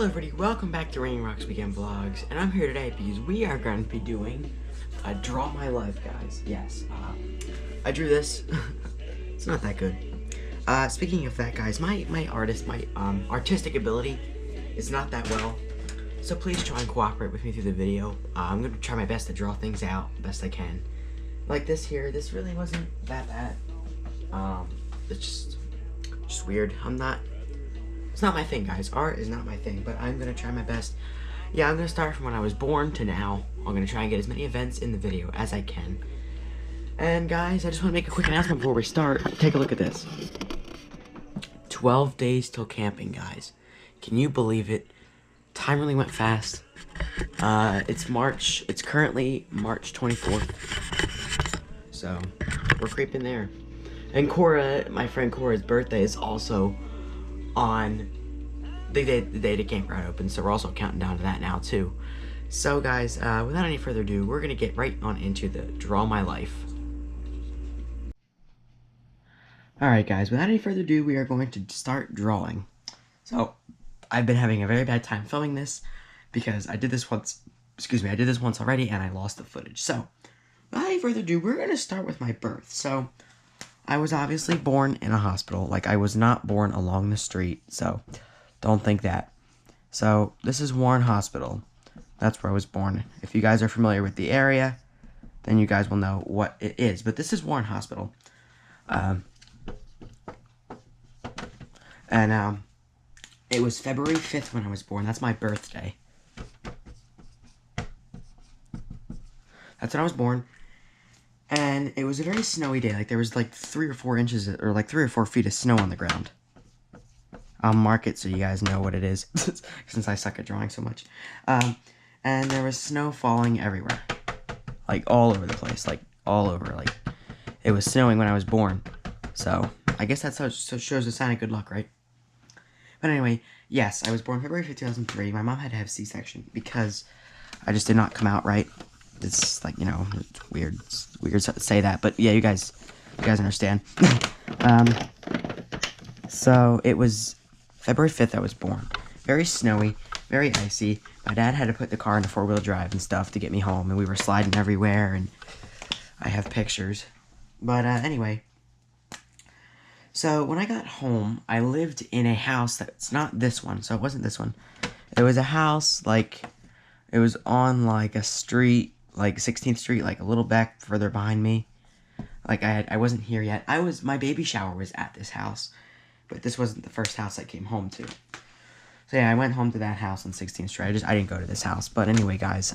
Hello everybody, welcome back to Raining Rocks Weekend Vlogs, and I'm here today because we are going to be doing a Draw My Life, guys. Yes, I drew this. It's not that good. Speaking of that, guys, my artistic ability is not that well, so please try and cooperate with me through the video. I'm going to try my best to draw things out the best I can. Like this here, this really wasn't that bad. It's just weird. It's not my thing, guys. Art is not my thing, but I'm gonna try my best. Yeah, I'm gonna start from when I was born to now. I'm gonna try and get as many events in the video as I can. And guys, I just wanna make a quick announcement before we start. Take a look at this. 12 days till camping, guys. Can you believe it? Time really went fast. It's currently March 24th. So, we're creeping there. And Cora, my friend Cora's birthday is also on the day the campground opens, so we're also counting down to that now too. So guys, without any further ado, we're gonna get right on into the Draw My Life. Alright guys, without any further ado, we are going to start drawing. So, I've been having a very bad time filming this because I did this once already and I lost the footage. So, without any further ado, we're gonna start with my birth. So, I was obviously born in a hospital. Like, I was not born along the street, so don't think that. So, this is Warren Hospital. That's where I was born. If you guys are familiar with the area, then you guys will know what it is. But this is Warren Hospital. It was February 5th when I was born. That's my birthday. That's when I was born. And it was a very snowy day. Like, there was like 3 or 4 inches, or like 3 or 4 feet of snow on the ground. I'll mark it so you guys know what it is, since I suck at drawing so much. And there was snow falling everywhere. Like, all over the place. Like, all over. Like, it was snowing when I was born. So, I guess that's how it shows a sign of good luck, right? But anyway, yes, I was born February 5th, 2003. My mom had to have C-section because I just did not come out right. It's like, you know, it's weird to say that, but yeah, you guys understand. So it was February 5th I was born. Very snowy, very icy. My dad had to put the car into 4-wheel drive and stuff to get me home, and we were sliding everywhere, and I have pictures. But anyway, so when I got home, I lived in a house that's not this one, so it wasn't this one. It was a house, like, it was on, like, a street, like 16th Street, like a little back further behind me. Like, I wasn't here yet. My baby shower was at this house, but this wasn't the first house I came home to. So yeah, I went home to that house on 16th Street. I didn't go to this house. But anyway, guys,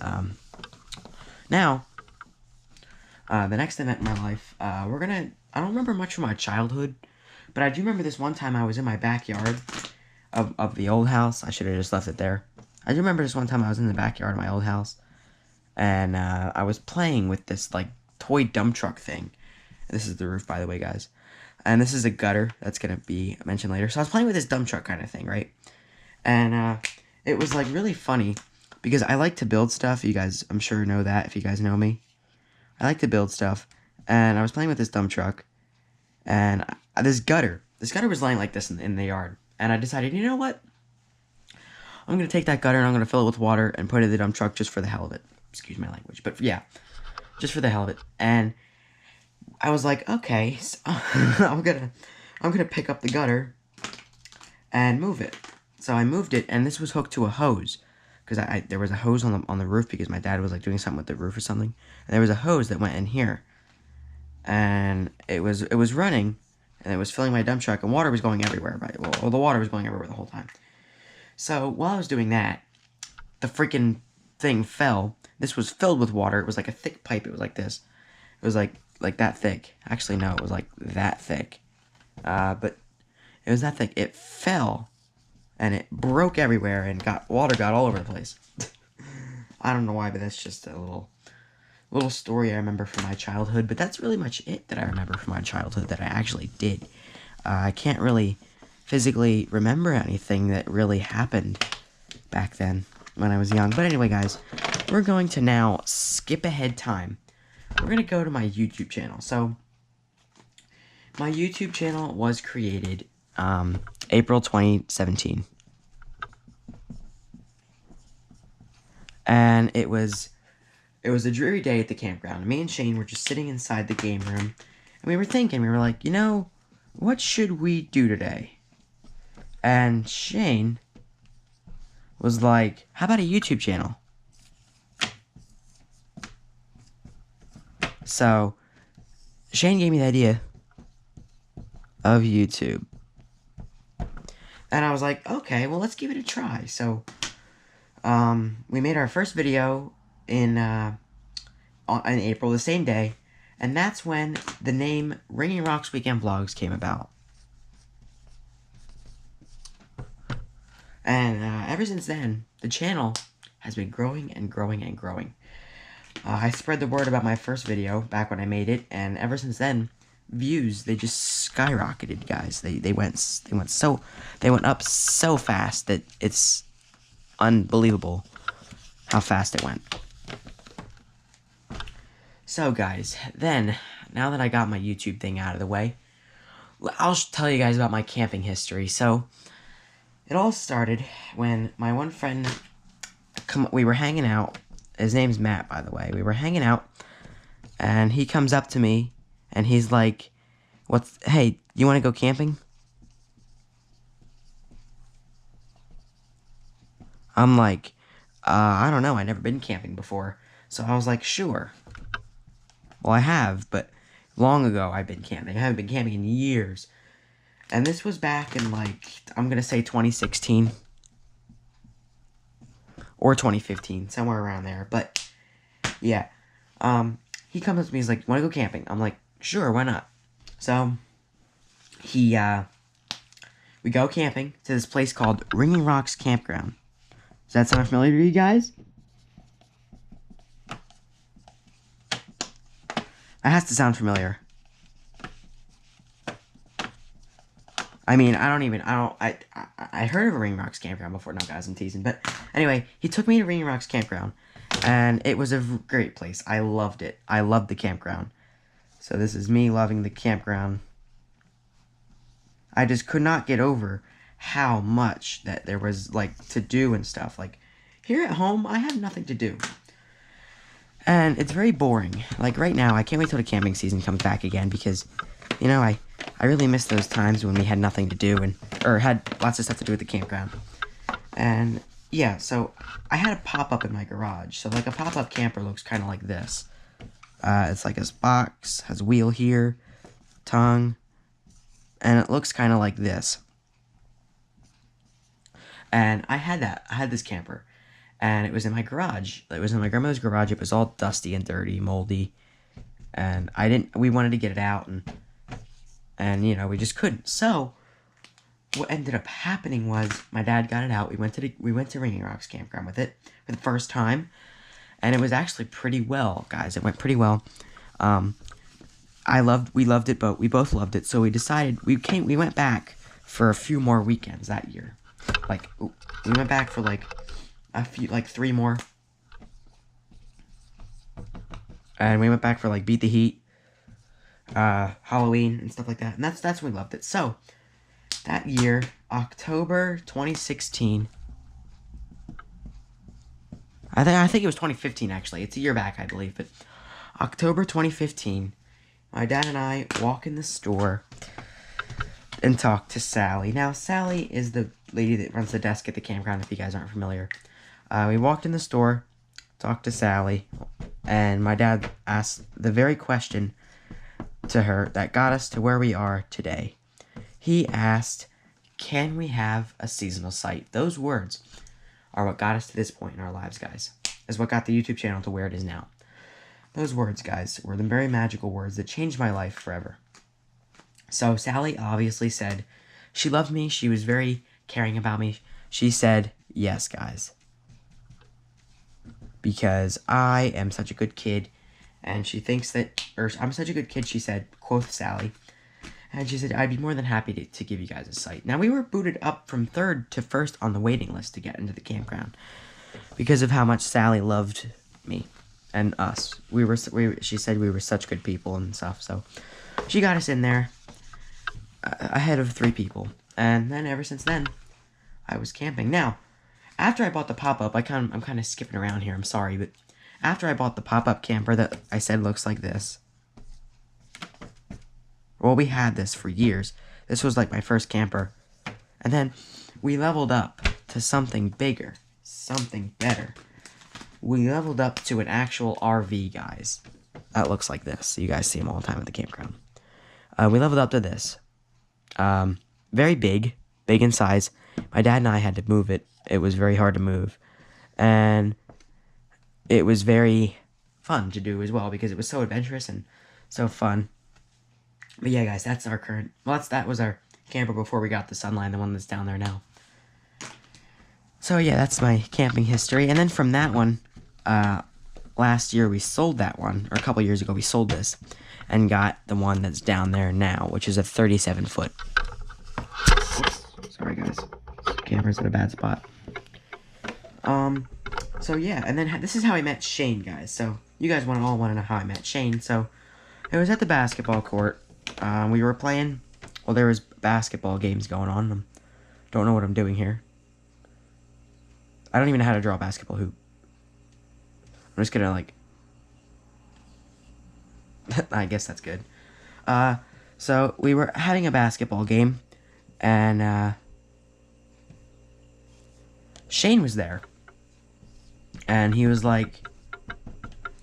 now, the next event in my life, I don't remember much from my childhood, but I do remember this one time I was in my backyard of the old house. I should have just left it there. I do remember this one time I was in the backyard of my old house, and I was playing with this, like, toy dump truck thing. This is the roof, by the way, guys. And this is a gutter that's going to be mentioned later. So I was playing with this dump truck kind of thing, right? And it was, like, really funny because I like to build stuff. You guys, I'm sure, know that if you guys know me. I like to build stuff. And I was playing with this dump truck. And this gutter was laying like this in the yard. And I decided, you know what? I'm going to take that gutter and I'm going to fill it with water and put it in the dump truck just for the hell of it. Excuse my language, but yeah, just for the hell of it. And I was like, okay, so I'm gonna pick up the gutter and move it. So I moved it, and this was hooked to a hose, because there was a hose on the roof because my dad was like doing something with the roof or something, and there was a hose that went in here, and it was running, and it was filling my dump truck, and water was going everywhere. Well, the water was going everywhere the whole time. So while I was doing that, the freaking thing fell. This was filled with water. It was like a thick pipe. It was like this. It was like that thick. Actually, no, it was like that thick. But it was that thick. It fell, and it broke everywhere, and water got all over the place. I don't know why, but that's just a little story I remember from my childhood. But that's really much it that I remember from my childhood that I actually did. I can't really physically remember anything that really happened back then when I was young. But anyway, guys, we're going to now skip ahead time. We're going to go to my YouTube channel. So, my YouTube channel was created April 2017. And it was a dreary day at the campground. Me and Shane were just sitting inside the game room, and we were thinking, we were like, what should we do today? And Shane was like, how about a YouTube channel? So Shane gave me the idea of YouTube. And I was like, okay, well, let's give it a try. So we made our first video in April, the same day, and that's when the name Ringing Rocks Weekend Vlogs came about. And ever since then, the channel has been growing and growing and growing. I spread the word about my first video back when I made it, and ever since then, views, they just skyrocketed, guys. They went up so fast that it's unbelievable how fast it went. So guys, then, now that I got my YouTube thing out of the way, I'll tell you guys about my camping history. So, it all started when my one friend, we were hanging out. His name's Matt, by the way. We were hanging out, and he comes up to me, and he's like, hey, you want to go camping? I'm like, I don't know, I've never been camping before. So I was like, sure. Well, I have, but long ago I've been camping. I haven't been camping in years. And this was back in, I'm going to say 2016. Or 2015, somewhere around there. But, yeah. He comes up to me, he's like, want to go camping? I'm like, sure, why not? So, we go camping to this place called Ringing Rocks Campground. Does that sound familiar to you guys? That has to sound familiar. I mean, I heard of a Ringing Rocks Campground before. No, guys, I'm teasing. But anyway, he took me to Ringing Rocks Campground, and it was a great place. I loved it. I loved the campground. So this is me loving the campground. I just could not get over how much that there was, to do and stuff. Here at home, I have nothing to do. And it's very boring. Right now, I can't wait till the camping season comes back again because, I really miss those times when we had nothing to do or had lots of stuff to do at the campground. And, yeah, so I had a pop-up in my garage. So, a pop-up camper looks kind of like this. It's like this box, has a wheel here, tongue, and it looks kind of like this. And I had this camper, and it was in my garage. It was in my grandmother's garage. It was all dusty and dirty, moldy, and we wanted to get it out, and we just couldn't. So what ended up happening was my dad got it out. We went to Ringing Rocks Campground with it for the first time, and it was actually pretty well, guys. It went pretty well. We loved it, but we both loved it. So we decided we went back for a few more weekends that year. We went back for a few, 3 more. And we went back for Beat the Heat, Halloween and stuff like that. And that's when we loved it. So that year, October 2016. I think it was 2015 actually. It's a year back, I believe, but October 2015, my dad and I walk in the store and talk to Sally. Now, Sally is the lady that runs the desk at the campground, if you guys aren't familiar. We walked in the store, talked to Sally, and my dad asked the very question to her that got us to where we are today. He asked, can we have a seasonal site? Those words are what got us to this point in our lives, guys. Is what got the YouTube channel to where it is now. Those words, guys, were the very magical words that changed my life forever. So Sally obviously said she loved me. She was very caring about me. She said, yes, guys. Because I am such a good kid. And she thinks that, or I'm such a good kid, she said, quoth Sally. And she said, I'd be more than happy to give you guys a site. Now, we were booted up from 3rd to 1st on the waiting list to get into the campground. Because of how much Sally loved me and us. She said we were such good people and stuff. So she got us in there ahead of 3 people. And then ever since then, I was camping. Now, after I bought the pop-up, I'm kind of skipping around here, I'm sorry, but after I bought the pop-up camper that I said looks like this, well, we had this for years. This was like my first camper. And then we leveled up to something bigger, something better. We leveled up to an actual RV, guys. That looks like this. You guys see them all the time at the campground. We leveled up to this. Very big in size. My dad and I had to move it. It was very hard to move. And it was very fun to do as well because it was so adventurous and so fun. But yeah, guys, that's our current... Well, that was our camper before we got the Sunline, the one that's down there now. So yeah, that's my camping history. And then from that one, last year we sold that one, or a couple years ago we sold this, and got the one that's down there now, which is a 37-foot. Oops, sorry guys, camera's in a bad spot. So yeah, and then this is how I met Shane, guys. So you guys all want to know how I met Shane. So it was at the basketball court. We were playing. Well, there was basketball games going on. Don't know what I'm doing here. I don't even know how to draw a basketball hoop. I'm just gonna like... I guess that's good. So we were having a basketball game, and Shane was there. And he was like...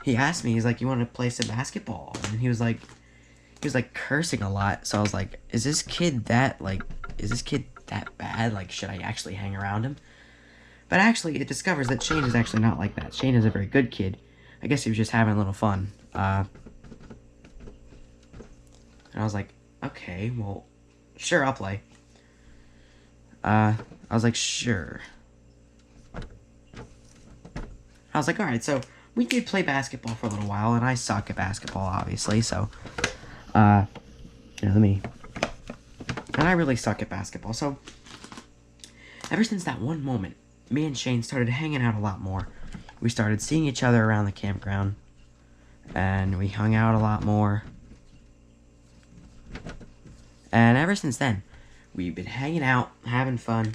He asked me, he's like, you want to play some basketball? And he was like cursing a lot. So I was like, is this kid that bad? Like, should I actually hang around him? But actually, it discovers that Shane is actually not like that. Shane is a very good kid. I guess he was just having a little fun. And I was like, okay, well, sure, I'll play. I was like, sure. I was like, alright, so we did play basketball for a little while, and I suck at basketball, obviously, so, and I really suck at basketball, so, ever since that one moment, me and Shane started hanging out a lot more. We started seeing each other around the campground, and we hung out a lot more. And ever since then, we've been hanging out, having fun,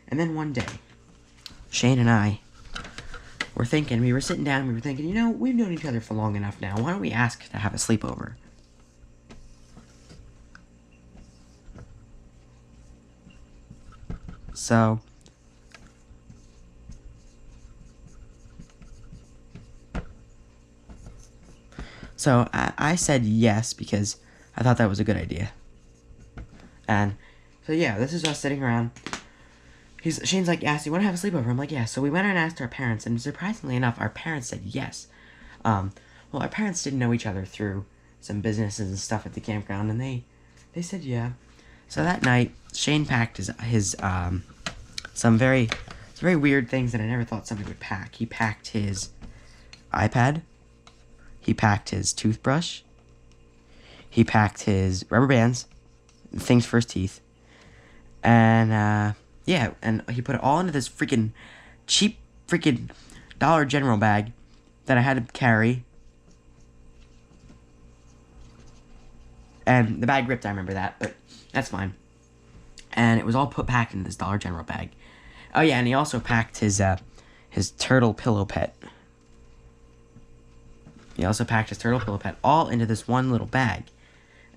and then one day, Shane and I we were sitting down, and we were thinking, you know, we've known each other for long enough now, why don't we ask to have a sleepover? So I said yes because I thought that was a good idea. And so yeah, this is us sitting around. Shane's like, "Yes, you want to have a sleepover?" I'm like, "Yeah." So we went and asked our parents, and surprisingly enough, our parents said yes. Well, our parents didn't know each other through some businesses and stuff at the campground, and they said yeah. So that night, Shane packed his some very weird things that I never thought somebody would pack. He packed his iPad. He packed his toothbrush. He packed his rubber bands, things for his teeth, and yeah, and he put it all into this freaking cheap freaking Dollar General bag that I had to carry. And the bag ripped, I remember that, but that's fine. And it was all packed in this Dollar General bag. Oh yeah, and he also packed his turtle pillow pet. He also packed his turtle pillow pet all into this one little bag.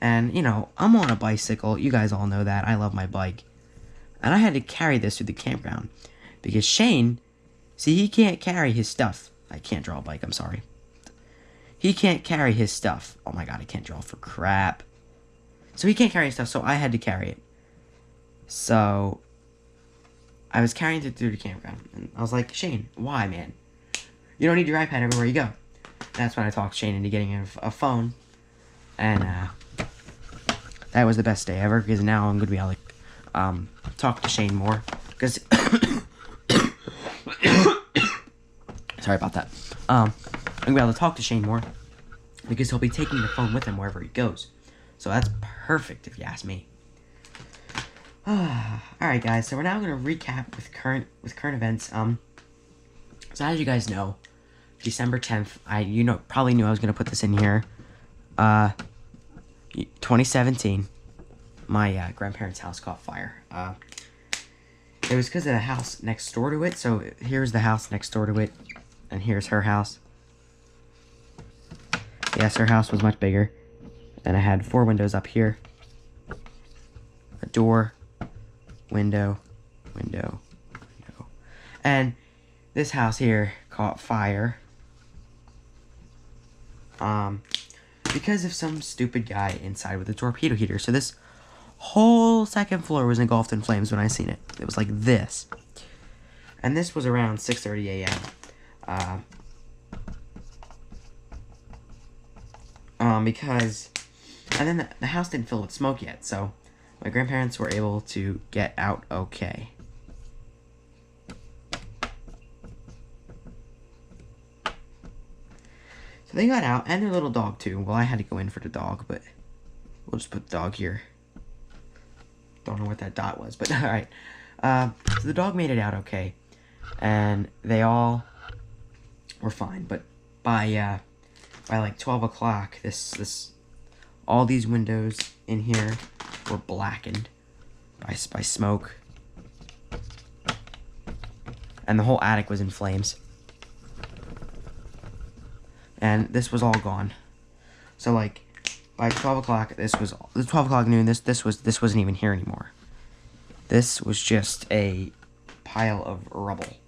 And, you know, I'm on a bicycle. You guys all know that. I love my bike. And I had to carry this through the campground. Because Shane, see, he can't carry his stuff. I can't draw a bike, I'm sorry. He can't carry his stuff. Oh my god, I can't draw for crap. So he can't carry his stuff, so I had to carry it. So I was carrying it through the campground. And I was like, Shane, why, man? You don't need your iPad everywhere you go. That's when I talked Shane into getting a phone. And that was the best day ever, because now I'm going to be able to talk to Shane more. Because sorry about that. I'm going to be able to talk to Shane more, because he'll be taking the phone with him wherever he goes. So that's perfect, if you ask me. Alright, guys, so we're now going to recap with current events. So as you guys know, December 10th, probably knew I was going to put this in here. 2017, my grandparents' house caught fire. It was because of the house next door to it. So here's the house next door to it, and here's her house. Yes, her house was much bigger. And I had 4 windows up here. A door, window, window, window. And this house here caught fire. Because of some stupid guy inside with a torpedo heater. So this whole second floor was engulfed in flames when I seen it. It was like this. And this was around 6:30 a.m. Because, and then the house didn't fill with smoke yet, so my grandparents were able to get out okay. So they got out, and their little dog too. Well, I had to go in for the dog, but we'll just put the dog here. Don't know what that dot was, but alright. So the dog made it out okay, and they all were fine, but by like 12 o'clock, all these windows in here were blackened by smoke. And the whole attic was in flames. And this was all gone. So like by 12 o'clock, this was 12 o'clock noon, this wasn't even here anymore. This was just a pile of rubble.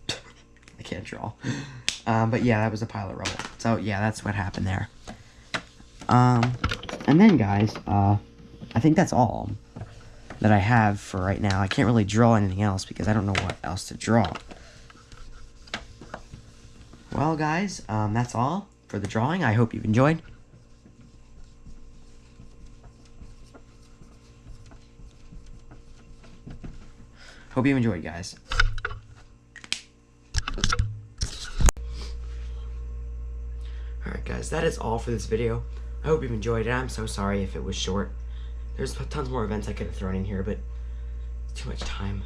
I can't draw. But yeah, that was a pile of rubble. So yeah, that's what happened there. And then guys, I think that's all that I have for right now. I can't really draw anything else because I don't know what else to draw. Well guys, that's all for the drawing. I hope you've enjoyed. Hope you enjoyed, guys. Alright guys, that is all for this video. I hope you've enjoyed it. I'm so sorry if it was short. There's tons more events I could have thrown in here, but it's too much time.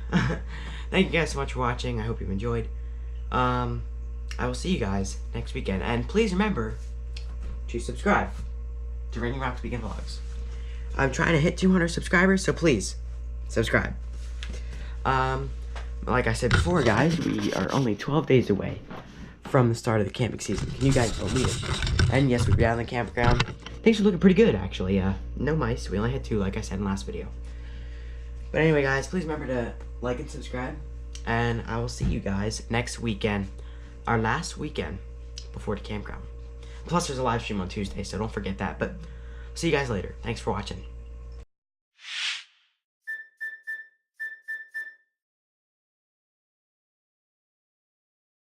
Thank you guys so much for watching. I hope you've enjoyed. I will see you guys next weekend. And please remember to subscribe to Raining Rocks Weekend Vlogs. I'm trying to hit 200 subscribers, so please subscribe. Like I said before, guys, we are only 12 days away from the start of the camping season. Can you guys believe it? And yes, we're down in the campground. Things are looking pretty good, actually. No mice. We only had 2, like I said in the last video. But anyway, guys, please remember to like and subscribe. And I will see you guys next weekend. Our last weekend before the campground. Plus, there's a live stream on Tuesday, so don't forget that. But see you guys later. Thanks for watching.